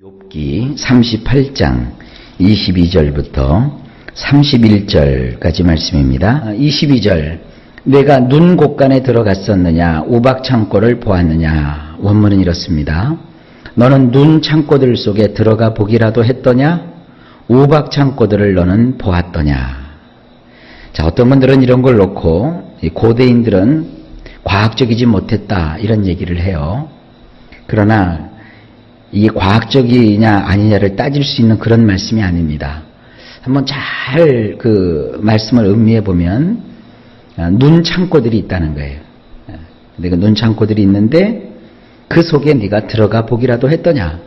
욥기 38장 22절부터 31절까지 말씀입니다. 22절 내가 눈 곳간에 들어갔었느냐 우박 창고를 보았느냐. 원문은 이렇습니다. 너는 눈 창고들 속에 들어가 보기라도 했더냐 우박 창고들을 너는 보았더냐. 자, 어떤 분들은 이런 걸 놓고 고대인들은 과학적이지 못했다 이런 얘기를 해요. 그러나 이게 과학적이냐 아니냐를 따질 수 있는 그런 말씀이 아닙니다. 한번 잘 그 말씀을 음미해 보면 눈 창고들이 있다는 거예요. 근데 그 눈 창고들이 있는데 그 속에 네가 들어가 보기라도 했더냐.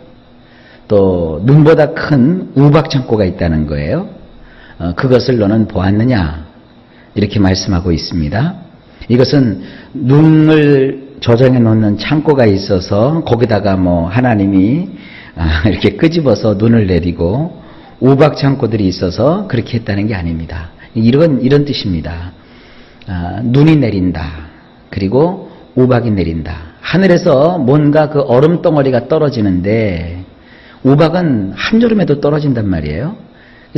또 눈보다 큰 우박 창고가 있다는 거예요. 그것을 너는 보았느냐. 이렇게 말씀하고 있습니다. 이것은 눈을 저장해 놓는 창고가 있어서 거기다가 하나님이 이렇게 끄집어서 눈을 내리고 우박 창고들이 있어서 그렇게 했다는 게 아닙니다. 이런 뜻입니다. 눈이 내린다. 그리고 우박이 내린다. 하늘에서 뭔가 그 얼음 덩어리가 떨어지는데 우박은 한여름에도 떨어진단 말이에요.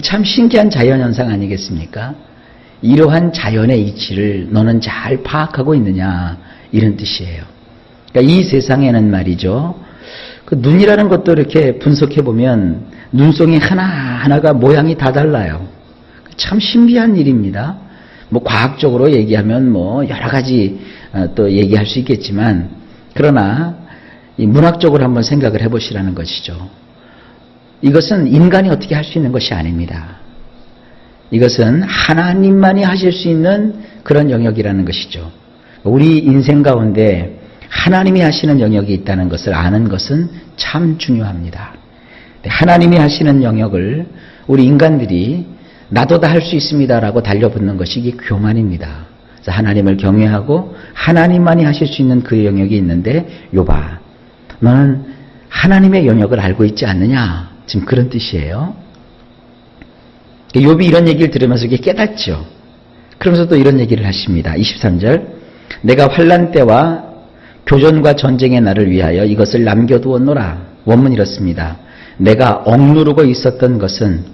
참 신기한 자연현상 아니겠습니까? 이러한 자연의 이치를 너는 잘 파악하고 있느냐 이런 뜻이에요. 그러니까 이 세상에는 말이죠. 그 눈이라는 것도 이렇게 분석해 보면 눈송이 하나하나가 모양이 다 달라요. 참 신비한 일입니다. 과학적으로 얘기하면 여러 가지 또 얘기할 수 있겠지만 그러나 이 문학적으로 한번 생각을 해보시라는 것이죠. 이것은 인간이 어떻게 할 수 있는 것이 아닙니다. 이것은 하나님만이 하실 수 있는 그런 영역이라는 것이죠. 우리 인생 가운데 하나님이 하시는 영역이 있다는 것을 아는 것은 참 중요합니다. 하나님이 하시는 영역을 우리 인간들이 나도 다 할 수 있습니다라고 달려붙는 것이 이게 교만입니다. 그래서 하나님을 경외하고 하나님만이 하실 수 있는 그 영역이 있는데 욥아 너는 하나님의 영역을 알고 있지 않느냐. 지금 그런 뜻이에요. 욥이 이런 얘기를 들으면서 이게 깨닫죠. 그러면서 또 이런 얘기를 하십니다. 23절 내가 환난 때와 교전과 전쟁의 날을 위하여 이것을 남겨두었노라. 원문 이렇습니다. 내가 억누르고 있었던 것은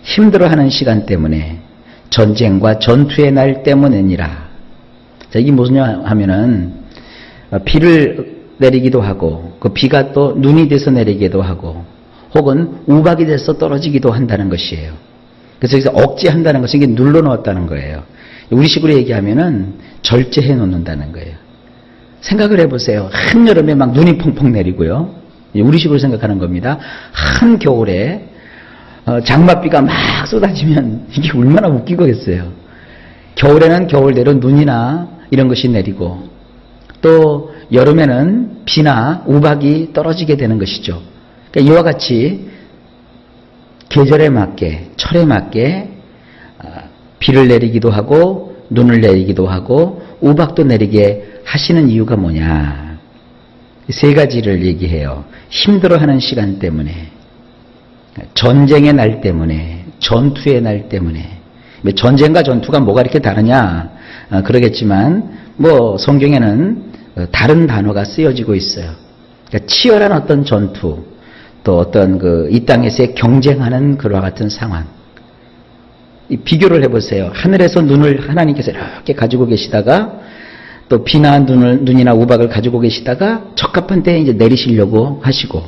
힘들어하는 시간 때문에 전쟁과 전투의 날 때문이니라. 자, 이게 무엇이냐 하면은 비를 내리기도 하고 그 비가 또 눈이 돼서 내리기도 하고 혹은 우박이 돼서 떨어지기도 한다는 것이에요. 그래서 여기서 억제한다는 것은 이게 눌러놓았다는 거예요. 우리식으로 얘기하면은 절제해 놓는다는 거예요. 생각을 해보세요. 한여름에 막 눈이 펑펑 내리고요. 우리식으로 생각하는 겁니다. 한겨울에 장맛비가 막 쏟아지면 이게 얼마나 웃기겠어요. 겨울에는 겨울대로 눈이나 이런 것이 내리고 또 여름에는 비나 우박이 떨어지게 되는 것이죠. 그러니까 이와 같이 계절에 맞게 철에 맞게 비를 내리기도 하고 눈을 내리기도 하고 우박도 내리게 하시는 이유가 뭐냐. 세 가지를 얘기해요. 힘들어하는 시간 때문에 전쟁의 날 때문에 전투의 날 때문에. 전쟁과 전투가 뭐가 이렇게 다르냐 그러겠지만 성경에는 다른 단어가 쓰여지고 있어요. 그러니까 치열한 어떤 전투 또 어떤 이 땅에서의 경쟁하는 그와 같은 상황. 비교를 해보세요. 하늘에서 눈을 하나님께서 이렇게 가지고 계시다가 또 비나 눈이나 우박을 가지고 계시다가 적합한 때에 이제 내리시려고 하시고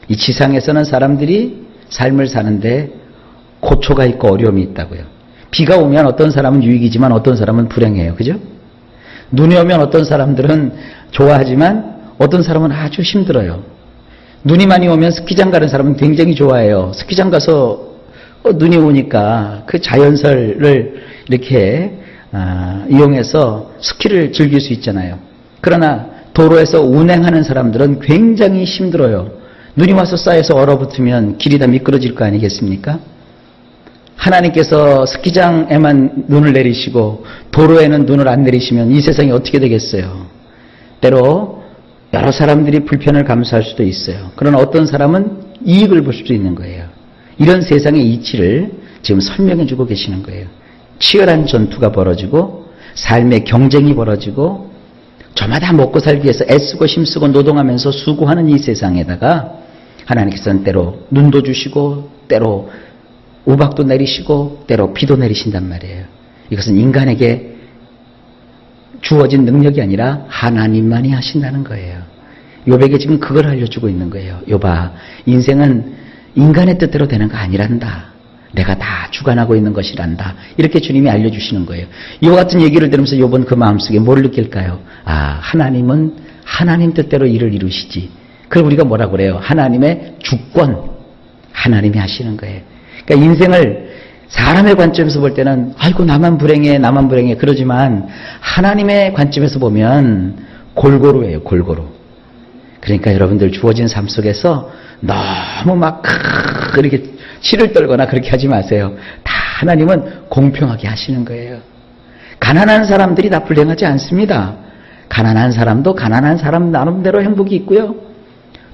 이 지상에서는 사람들이 삶을 사는데 고초가 있고 어려움이 있다고요. 비가 오면 어떤 사람은 유익이지만 어떤 사람은 불행해요. 그죠? 눈이 오면 어떤 사람들은 좋아하지만 어떤 사람은 아주 힘들어요. 눈이 많이 오면 스키장 가는 사람은 굉장히 좋아해요. 스키장 가서 눈이 오니까 그 자연설을 이렇게 이용해서 스키를 즐길 수 있잖아요. 그러나 도로에서 운행하는 사람들은 굉장히 힘들어요. 눈이 와서 쌓여서 얼어붙으면 길이 다 미끄러질 거 아니겠습니까? 하나님께서 스키장에만 눈을 내리시고 도로에는 눈을 안 내리시면 이 세상이 어떻게 되겠어요? 때로 여러 사람들이 불편을 감수할 수도 있어요. 그러나 어떤 사람은 이익을 볼 수도 있는 거예요. 이런 세상의 이치를 지금 설명해 주고 계시는 거예요. 치열한 전투가 벌어지고 삶의 경쟁이 벌어지고 저마다 먹고 살기 위해서 애쓰고 힘쓰고 노동하면서 수고하는 이 세상에다가 하나님께서는 때로 눈도 주시고 때로 우박도 내리시고 때로 비도 내리신단 말이에요. 이것은 인간에게 주어진 능력이 아니라 하나님만이 하신다는 거예요. 욥에게 지금 그걸 알려주고 있는 거예요. 욥아, 인생은 인간의 뜻대로 되는 거 아니란다. 내가 다 주관하고 있는 것이란다. 이렇게 주님이 알려주시는 거예요. 이와 같은 얘기를 들으면서 욥은 그 마음속에 뭘 느낄까요? 아, 하나님은 하나님 뜻대로 일을 이루시지. 그걸 우리가 뭐라고 그래요? 하나님의 주권, 하나님이 하시는 거예요. 그러니까 인생을 사람의 관점에서 볼 때는 아이고 나만 불행해 나만 불행해 그러지만 하나님의 관점에서 보면 골고루예요. 골고루. 그러니까 여러분들 주어진 삶 속에서 너무 막 이렇게 치를 떨거나 그렇게 하지 마세요. 다 하나님은 공평하게 하시는 거예요. 가난한 사람들이 다 불행하지 않습니다. 가난한 사람도 가난한 사람 나름대로 행복이 있고요.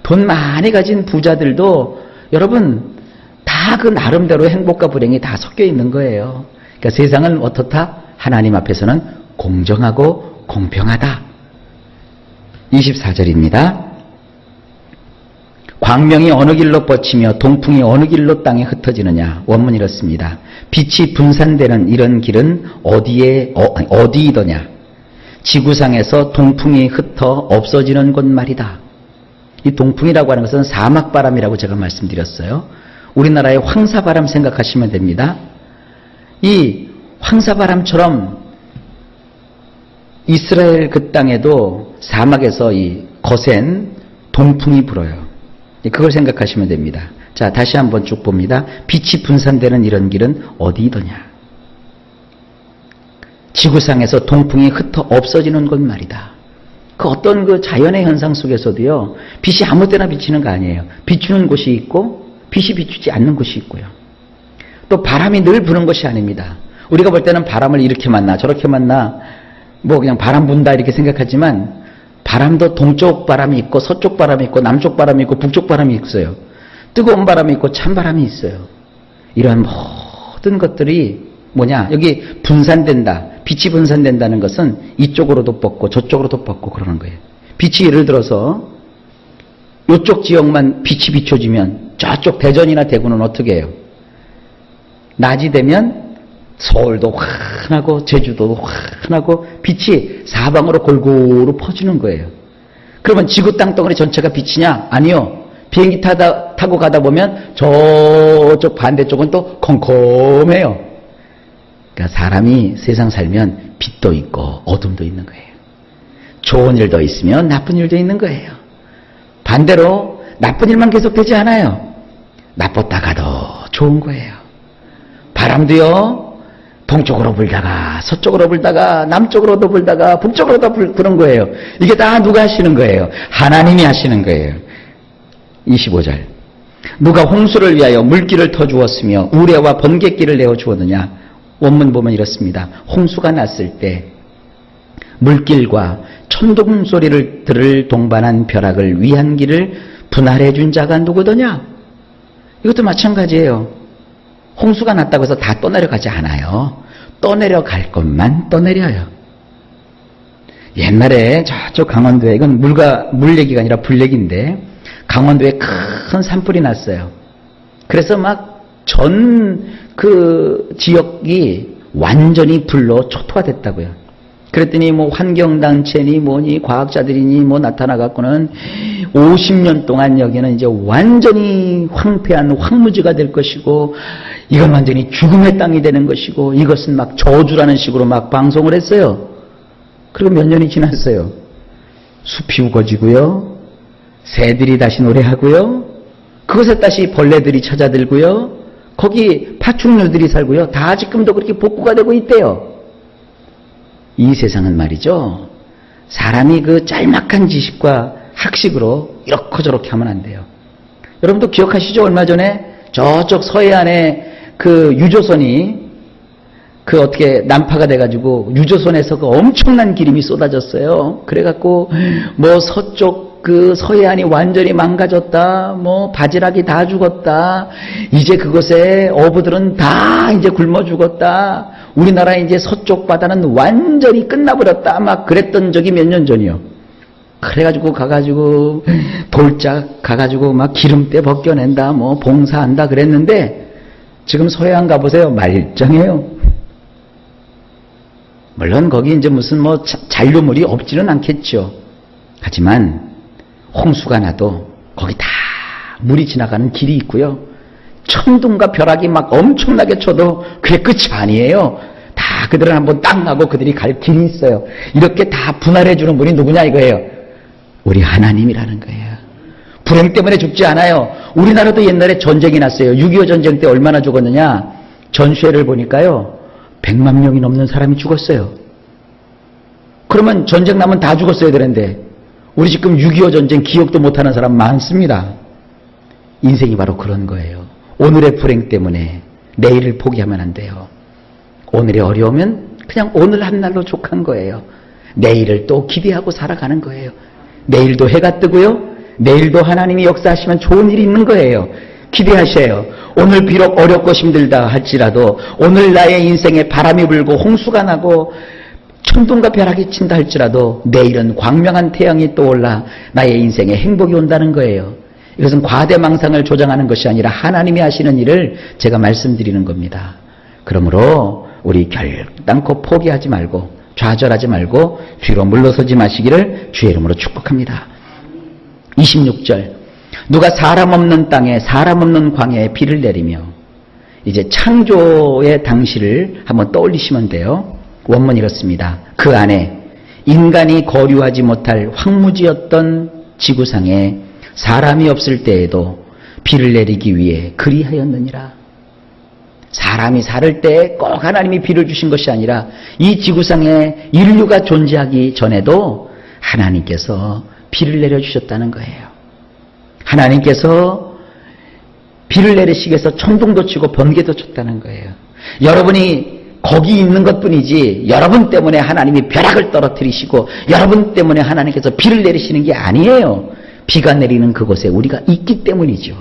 돈 많이 가진 부자들도 여러분 다 그 나름대로 행복과 불행이 다 섞여 있는 거예요. 그러니까 세상은 어떻다? 하나님 앞에서는 공정하고 공평하다. 24절입니다. 광명이 어느 길로 뻗치며 동풍이 어느 길로 땅에 흩어지느냐. 원문이 이렇습니다. 빛이 분산되는 이런 길은 어디이더냐. 지구상에서 동풍이 흩어 없어지는 곳 말이다. 이 동풍이라고 하는 것은 사막바람이라고 제가 말씀드렸어요. 우리나라의 황사바람 생각하시면 됩니다. 이 황사바람처럼 이스라엘 그 땅에도 사막에서 이 거센 동풍이 불어요. 그걸 생각하시면 됩니다. 자, 다시 한번 쭉 봅니다. 빛이 분산되는 이런 길은 어디이더냐. 지구상에서 동풍이 흩어 없어지는 곳 말이다. 그 어떤 그 자연의 현상 속에서도요, 빛이 아무 때나 비치는 거 아니에요. 비추는 곳이 있고 빛이 비추지 않는 곳이 있고요. 또 바람이 늘 부는 것이 아닙니다. 우리가 볼 때는 바람을 이렇게 만나 저렇게 만나 뭐 그냥 바람 분다 이렇게 생각하지만 바람도 동쪽 바람이 있고 서쪽 바람이 있고 남쪽 바람이 있고 북쪽 바람이 있어요. 뜨거운 바람이 있고 찬 바람이 있어요. 이런 모든 것들이 뭐냐, 여기 분산된다. 빛이 분산된다는 것은 이쪽으로도 뻗고 저쪽으로도 뻗고 그러는 거예요. 빛이 예를 들어서 이쪽 지역만 빛이 비춰지면 저쪽 대전이나 대구는 어떻게 해요? 낮이 되면 서울도 환하고 제주도도 환하고 빛이 사방으로 골고루 퍼지는 거예요. 그러면 지구 땅덩어리 전체가 빛이냐? 아니요. 비행기 타고 가다 보면 저쪽 반대쪽은 또 컴컴해요. 그러니까 사람이 세상 살면 빛도 있고 어둠도 있는 거예요. 좋은 일도 있으면 나쁜 일도 있는 거예요. 반대로 나쁜 일만 계속되지 않아요. 나빴다가도 좋은 거예요. 바람도요, 동쪽으로 불다가 서쪽으로 불다가 남쪽으로도 불다가 북쪽으로도 부는 거예요. 이게 다 누가 하시는 거예요? 하나님이 하시는 거예요. 25절. 누가 홍수를 위하여 물길을 터주었으며 우레와 번갯길을 내어주었느냐. 원문 보면 이렇습니다. 홍수가 났을 때 물길과 천둥 소리를 들을 동반한 벼락을 위한 길을 분할해 준 자가 누구더냐? 이것도 마찬가지예요. 홍수가 났다고 해서 다 떠내려가지 않아요. 떠내려갈 것만 떠내려요. 옛날에 저쪽 강원도에, 이건 물 얘기가 아니라 불 얘기인데, 강원도에 큰 산불이 났어요. 그래서 막 전 그 지역이 완전히 불로 초토화 됐다고요. 그랬더니 뭐 환경단체니 뭐니 과학자들이니 뭐 나타나갖고는 50년 동안 여기는 이제 완전히 황폐한 황무지가 될 것이고 이건 완전히 죽음의 땅이 되는 것이고 이것은 막 저주라는 식으로 막 방송을 했어요. 그리고 몇 년이 지났어요. 숲이 우거지고요. 새들이 다시 노래하고요. 그것에 다시 벌레들이 찾아들고요. 거기 파충류들이 살고요. 다 지금도 그렇게 복구가 되고 있대요. 이 세상은 말이죠. 사람이 그 짤막한 지식과 학식으로 이렇게 저렇게 하면 안 돼요. 여러분도 기억하시죠? 얼마 전에 저쪽 서해안에 그 유조선이 그 어떻게 난파가 돼가지고 유조선에서 그 엄청난 기름이 쏟아졌어요. 그래갖고 뭐 서쪽 그 서해안이 완전히 망가졌다. 뭐 바지락이 다 죽었다. 이제 그곳에 어부들은 다 이제 굶어 죽었다. 우리나라 이제 서쪽 바다는 완전히 끝나버렸다. 막 그랬던 적이 몇 년 전이요. 그래가지고 가가지고 돌짝 가가지고 막 기름때 벗겨낸다, 뭐 봉사한다 그랬는데 지금 소해안 가보세요. 말짱해요. 물론 거기 이제 무슨 뭐 잔류물이 없지는 않겠죠. 하지만 홍수가 나도 거기 다 물이 지나가는 길이 있고요. 천둥과 벼락이 막 엄청나게 쳐도 그게 끝이 아니에요. 다 그들은 한번 딱 나고 그들이 갈 길이 있어요. 이렇게 다 분할해 주는 분이 누구냐 이거예요. 우리 하나님이라는 거예요. 불행 때문에 죽지 않아요. 우리나라도 옛날에 전쟁이 났어요. 6.25 전쟁 때 얼마나 죽었느냐. 전수회를 보니까요. 100만 명이 넘는 사람이 죽었어요. 그러면 전쟁 나면 다 죽었어야 되는데 우리 지금 6.25 전쟁 기억도 못하는 사람 많습니다. 인생이 바로 그런 거예요. 오늘의 불행 때문에 내일을 포기하면 안 돼요. 오늘의 어려우면 그냥 오늘 한 날로 족한 거예요. 내일을 또 기대하고 살아가는 거예요. 내일도 해가 뜨고요. 내일도 하나님이 역사하시면 좋은 일이 있는 거예요. 기대하셔요. 오늘 비록 어렵고 힘들다 할지라도 오늘 나의 인생에 바람이 불고 홍수가 나고 천둥과 벼락이 친다 할지라도 내일은 광명한 태양이 떠올라 나의 인생에 행복이 온다는 거예요. 이것은 과대망상을 조장하는 것이 아니라 하나님이 하시는 일을 제가 말씀드리는 겁니다. 그러므로 우리 결단코 포기하지 말고 좌절하지 말고 뒤로 물러서지 마시기를 주의 이름으로 축복합니다. 26절 누가 사람 없는 땅에 사람 없는 광야에 비를 내리며 이제 창조의 당시를 한번 떠올리시면 돼요. 원문이 이렇습니다. 그 안에 인간이 거류하지 못할 황무지였던 지구상에 사람이 없을 때에도 비를 내리기 위해 그리하였느니라. 사람이 살 때 꼭 하나님이 비를 주신 것이 아니라 이 지구상에 인류가 존재하기 전에도 하나님께서 비를 내려주셨다는 거예요. 하나님께서 비를 내리시기 위해서 천둥도 치고 번개도 쳤다는 거예요. 여러분이 거기 있는 것뿐이지 여러분 때문에 하나님이 벼락을 떨어뜨리시고 여러분 때문에 하나님께서 비를 내리시는 게 아니에요. 비가 내리는 그곳에 우리가 있기 때문이죠.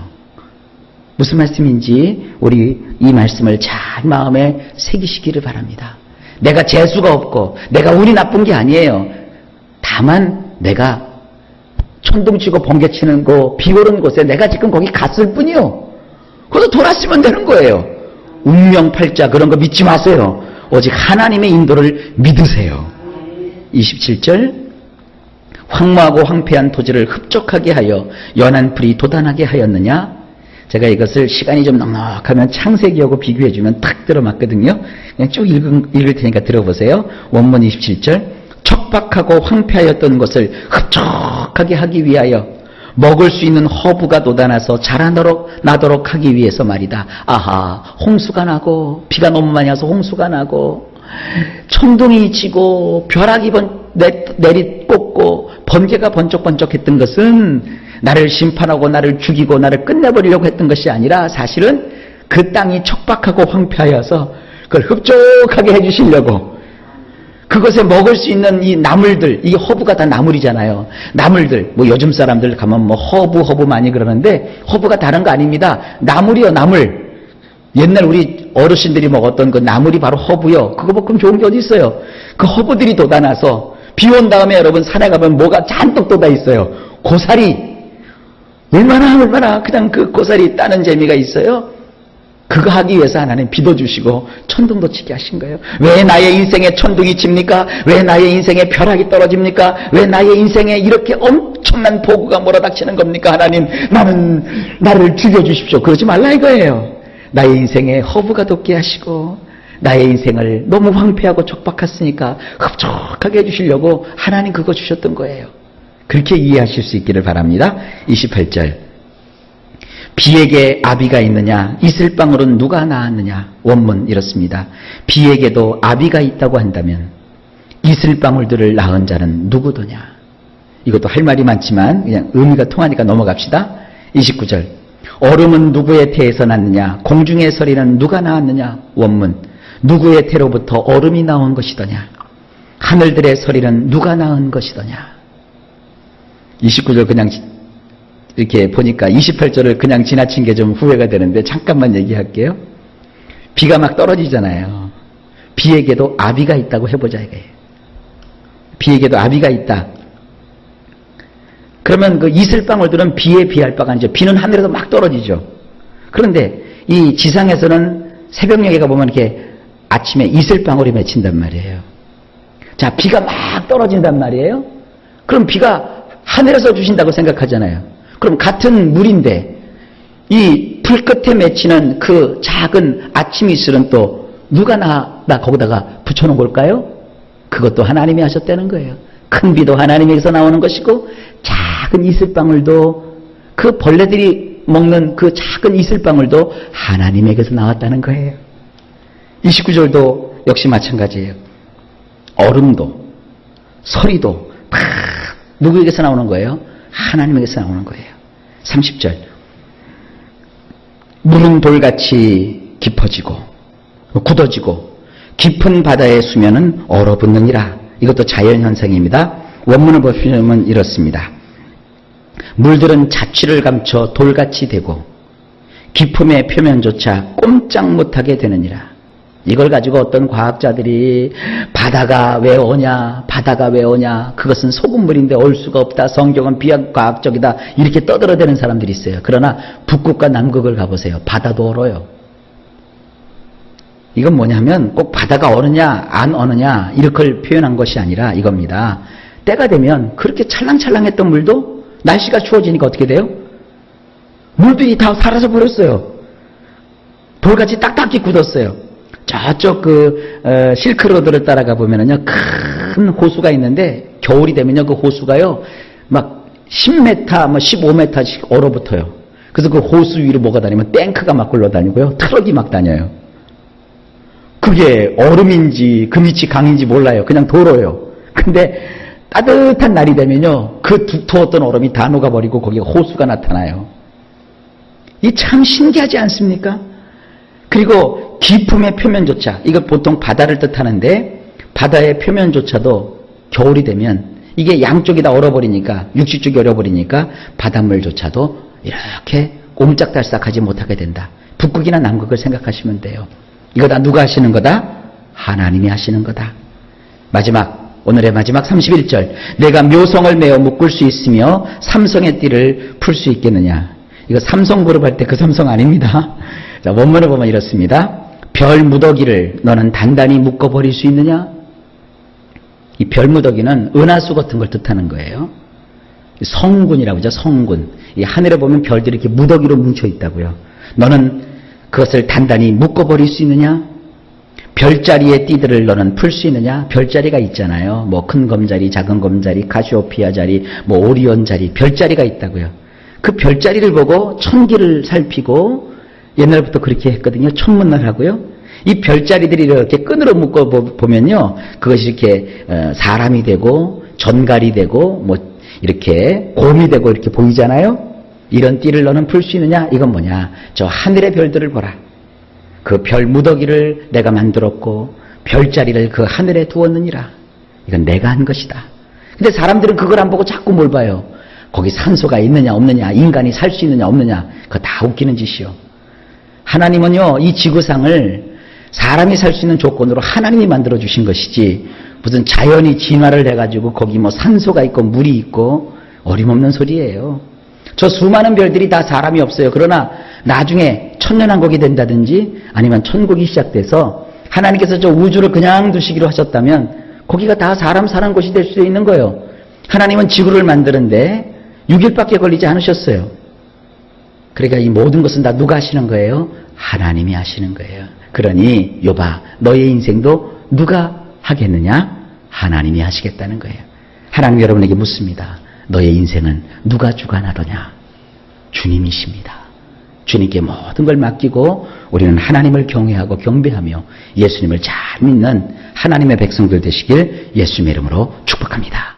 무슨 말씀인지 우리 이 말씀을 잘 마음에 새기시기를 바랍니다. 내가 재수가 없고 내가 운이 나쁜 게 아니에요. 다만 내가 천둥치고 번개치는 곳, 비 오는 곳에 내가 지금 거기 갔을 뿐이요. 그래서 돌아서면 되는 거예요. 운명팔자 그런 거 믿지 마세요. 오직 하나님의 인도를 믿으세요. 27절 황무하고 황폐한 토지를 흡족하게 하여 연한 풀이 돋아나게 하였느냐. 제가 이것을 시간이 좀 넉넉하면 창세기하고 비교해주면 탁 들어맞거든요. 그냥 쭉 읽을 테니까 들어보세요. 원문 27절 척박하고 황폐하였던 것을 흡족하게 하기 위하여 먹을 수 있는 허브가 돋아나서 자라나도록 하기 위해서 말이다. 아하, 홍수가 나고 비가 너무 많이 와서 홍수가 나고 천둥이 치고 벼락이 내리꽂고 번개가 번쩍번쩍했던 것은 나를 심판하고 나를 죽이고 나를 끝내버리려고 했던 것이 아니라 사실은 그 땅이 척박하고 황폐하여서 그걸 흡족하게 해주시려고 그것에 먹을 수 있는 이 나물들, 이 허브가 다 나물이잖아요. 나물들, 뭐 요즘 사람들 가면 뭐 허브 많이 그러는데 허브가 다른 거 아닙니다. 나물이요, 나물. 옛날 우리 어르신들이 먹었던 그 나물이 바로 허브요. 그거만큼 좋은 게 어디 있어요? 그 허브들이 돋아나서 비 온 다음에 여러분 산에 가면 뭐가 잔뜩 돋아 있어요. 고사리. 얼마나 그냥 그 고사리 따는 재미가 있어요. 그거 하기 위해서 하나님 비도 주시고 천둥도 치게 하신 거예요. 왜 나의 인생에 천둥이 칩니까? 왜 나의 인생에 벼락이 떨어집니까? 왜 나의 인생에 이렇게 엄청난 보고가 몰아닥치는 겁니까? 하나님, 나를 죽여주십시오. 그러지 말라 이거예요. 나의 인생에 허브가 돋게 하시고 나의 인생을 너무 황폐하고 척박했으니까 흡족하게 해주시려고 하나님 그거 주셨던 거예요. 그렇게 이해하실 수 있기를 바랍니다. 28절 비에게 아비가 있느냐? 있을 방울은 누가 낳았느냐? 원문 이렇습니다. 비에게도 아비가 있다고 한다면 있을 방울들을 낳은 자는 누구더냐? 이것도 할 말이 많지만 그냥 의미가 통하니까 넘어갑시다. 29절 얼음은 누구의 태에서 났느냐? 공중의 서리는 누가 낳았느냐? 원문 누구의 태로부터 얼음이 나온 것이더냐? 하늘들의 서리는 누가 낳은 것이더냐? 29절 그냥 이렇게 보니까 28절을 그냥 지나친 게 좀 후회가 되는데 잠깐만 얘기할게요. 비가 막 떨어지잖아요. 비에게도 아비가 있다고 해보자 이거예요. 비에게도 아비가 있다. 그러면 그 이슬방울들은 비에 비할 바가 아니죠. 비는 하늘에서 막 떨어지죠. 그런데 이 지상에서는 새벽녘에 가보면 이렇게 아침에 이슬방울이 맺힌단 말이에요. 자, 비가 막 떨어진단 말이에요. 그럼 비가 하늘에서 주신다고 생각하잖아요. 그럼 같은 물인데 이 불 끝에 맺히는 그 작은 아침 이슬은 또 누가 나 거기다가 붙여놓은 걸까요? 그것도 하나님이 하셨다는 거예요. 큰 비도 하나님에게서 나오는 것이고 작은 이슬방울도 그 벌레들이 먹는 그 작은 이슬방울도 하나님에게서 나왔다는 거예요. 29절도 역시 마찬가지예요. 얼음도 서리도 다 누구에게서 나오는 거예요? 하나님에게서 나오는 거예요. 30절 물은 돌같이 깊어지고 굳어지고 깊은 바다의 수면은 얼어붙느니라. 이것도 자연현상입니다. 원문을 보시면 이렇습니다. 물들은 자취를 감춰 돌같이 되고 깊음의 표면조차 꼼짝 못하게 되느니라. 이걸 가지고 어떤 과학자들이 바다가 왜 오냐, 바다가 왜 오냐, 그것은 소금물인데 올 수가 없다, 성경은 비과학적이다, 이렇게 떠들어대는 사람들이 있어요. 그러나 북극과 남극을 가보세요. 바다도 얼어요. 이건 뭐냐면 꼭 바다가 어느냐 안 어느냐 이렇게 표현한 것이 아니라 이겁니다. 때가 되면 그렇게 찰랑찰랑했던 물도 날씨가 추워지니까 어떻게 돼요? 물들이 다 사라져 버렸어요. 돌같이 딱딱히 굳었어요. 저쪽 실크로드를 따라가 보면은요, 큰 호수가 있는데 겨울이 되면요 그 호수가요 막 10m, 15m씩 얼어붙어요. 그래서 그 호수 위로 뭐가 다니면 탱크가 막 굴러다니고요, 트럭이 막 다녀요. 그게 얼음인지 그 밑이 강인지 몰라요. 그냥 도로요. 근데 따뜻한 날이 되면요 그 두터웠던 얼음이 다 녹아버리고 거기에 호수가 나타나요. 이 참 신기하지 않습니까? 그리고 깊음의 표면조차, 이거 보통 바다를 뜻하는데 바다의 표면조차도 겨울이 되면 이게 양쪽이 다 얼어버리니까, 육지 쪽이 얼어버리니까 바닷물조차도 이렇게 옴짝달싹하지 못하게 된다. 북극이나 남극을 생각하시면 돼요. 이거 다 누가 하시는 거다? 하나님이 하시는 거다. 마지막, 오늘의 마지막 31절. 내가 묘성을 메어 묶을 수 있으며 삼성의 띠를 풀 수 있겠느냐. 이거 삼성 그룹 할 때 그 삼성 아닙니다. 자, 원문을 보면 이렇습니다. 별 무더기를 너는 단단히 묶어버릴 수 있느냐? 이 별 무더기는 은하수 같은 걸 뜻하는 거예요. 성군이라고 하죠. 성군. 이 하늘에 보면 별들이 이렇게 무더기로 뭉쳐 있다고요. 너는 그것을 단단히 묶어버릴 수 있느냐? 별자리의 띠들을 너는 풀 수 있느냐? 별자리가 있잖아요. 뭐 큰 검자리, 작은 검자리, 카시오피아 자리, 뭐 오리온 자리, 별자리가 있다고요. 그 별자리를 보고 천기를 살피고 옛날부터 그렇게 했거든요. 천문을 하고요. 이 별자리들이 이렇게 끈으로 묶어 보면요, 그것이 이렇게 사람이 되고 전갈이 되고 뭐 이렇게 곰이 되고 이렇게 보이잖아요. 이런 띠를 너는 풀 수 있느냐? 이건 뭐냐? 저 하늘의 별들을 보라. 그 별 무더기를 내가 만들었고 별자리를 그 하늘에 두었느니라. 이건 내가 한 것이다. 근데 사람들은 그걸 안 보고 자꾸 뭘 봐요? 거기 산소가 있느냐 없느냐, 인간이 살 수 있느냐 없느냐, 그거 다 웃기는 짓이요. 하나님은요, 이 지구상을 사람이 살 수 있는 조건으로 하나님이 만들어 주신 것이지, 무슨 자연이 진화를 해가지고 거기 뭐 산소가 있고 물이 있고, 어림없는 소리예요. 저 수많은 별들이 다 사람이 없어요. 그러나 나중에 천년왕국이 된다든지 아니면 천국이 시작돼서 하나님께서 저 우주를 그냥 두시기로 하셨다면 거기가 다 사람 사는 곳이 될 수 있는 거예요. 하나님은 지구를 만드는데 6일밖에 걸리지 않으셨어요. 그러니까 이 모든 것은 다 누가 하시는 거예요? 하나님이 하시는 거예요. 그러니 여봐, 너의 인생도 누가 하겠느냐? 하나님이 하시겠다는 거예요. 하나님 여러분에게 묻습니다. 너의 인생은 누가 주관하느냐? 주님이십니다. 주님께 모든 걸 맡기고 우리는 하나님을 경외하고 경배하며 예수님을 잘 믿는 하나님의 백성들 되시길 예수님의 이름으로 축복합니다.